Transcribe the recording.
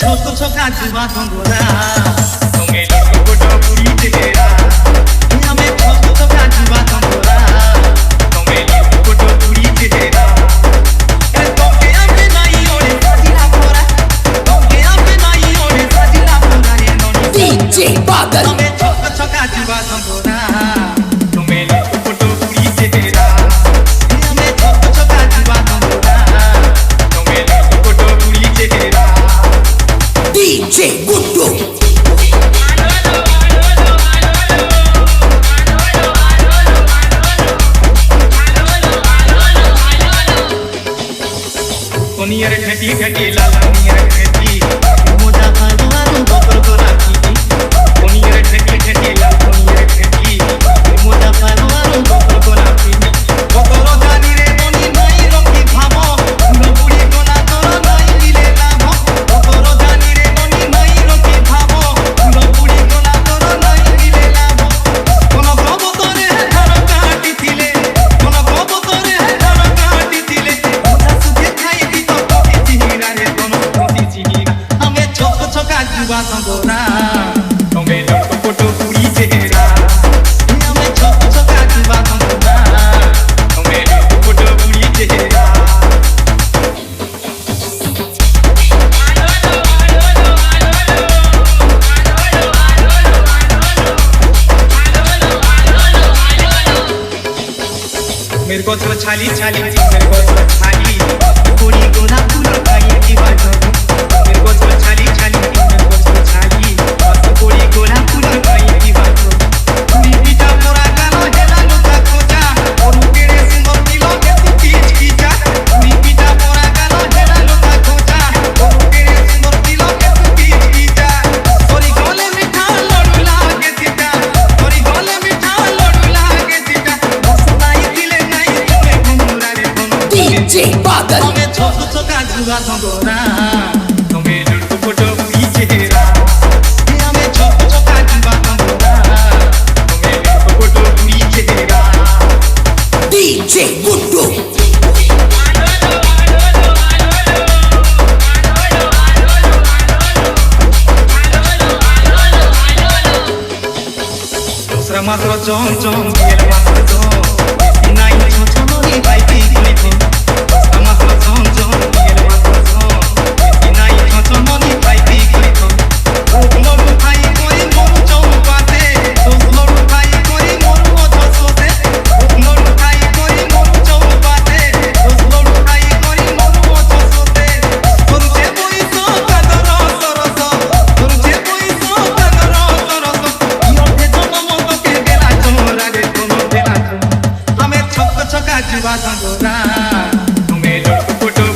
छोटो छोका जुआ संगोरा तुम्हें लड़को कोटो पूरी तेरा हमें छोटो छोका जुआ संगोरा तुम्हें लड़को कोटो पूरी तेरा तोके आमे नहीं ओरे साजिला पोरा तोके आमे नहीं ओरे साजिला पोरा ये नोनी DJ Badal हमें छोटो छोका जुआ संगोरा तुम्हें लड़को कोटो पूरी तेरा हमें छोटो छोका जुआ संगोरा तुम्हें लड़को कोटो पूरी तेरा DJ Guddu कोनियर घटी घटी लाल कोनियर घटी मोजा फालुआरू बकर को राखी कोनियर घटी घटी लाल कोनियर घटी मोजा फालुआरू बकर को राखी बकर जानी रे कोनी नहीं रखी भाबो बुढ़ी कोना तोर नहीं मिले लाभ बकर जानी रे कोनी नहीं रखी भाबो बुढ़ी कोना तोर नहीं मिले लाभ कोन प्रभु तोरे धर काटी थिले कोन प्रभु तोरे धर काटी थिले मोजा सुखे खाई दी तो कोटी चिहिरा रे कोन कोटी चिहिरा हमें छोक छोका जुआ संगोरा तुम्हें लड़को कोटो पूरी तेरा हमें छोक छोका जुआ संगोरा तुम्हें लड़को कोटो पूरी तेरा मेरे को तो छाली छाली मेरे को तो छाली पूरी गोरा फूल खाई की बात मेरे को तो छाली छाली मेरे को तो छाली पूरी गोरा फूल खाई की बात पूरी पीटा मोरा कानो हेला लुका खोजा और तेरे सुंदर दिलों के तू खींच खींचा पूरी पीटा मोरा कानो हेला लुका खोजा और तेरे सुंदर दिलों के तू खींच खींचा सोरी गोले मिठा लड्डू लागे सीता सोरी गोले मिठा लड्डू लागे सीता सुनाई दिले DJ Badal हमें छोटो छोका जुआ संगोरा तुम्हें लड़को कोटो पूरी तेरा हमें छोटो छोका जुआ संगोरा तुम्हें लड़को कोटो पूरी तेरा DJ Guddu दूसरा मात्र जों जों ये मात्र जों नहीं छोटो नहीं भाई की कोई तो दूसरा मात्र जों जों ये मात्र जों नहीं छोटो नहीं भाई की कोई तो लोग भाई कोई मोर चौ पाते लोग भाई कोई मोर मोछो सोते लोग भाई कोई मोर चौ पाते लोग भाई कोई मोर मोछो सोते तुरजे कोई सो कदरो सरसो तुरजे कोई सो कदरो सरसो यो थे जन्म तो के गेला चोरा रे कोनो गेला हमें छोक छोका जुआ संगोरा तुम्हें लड़को कोटो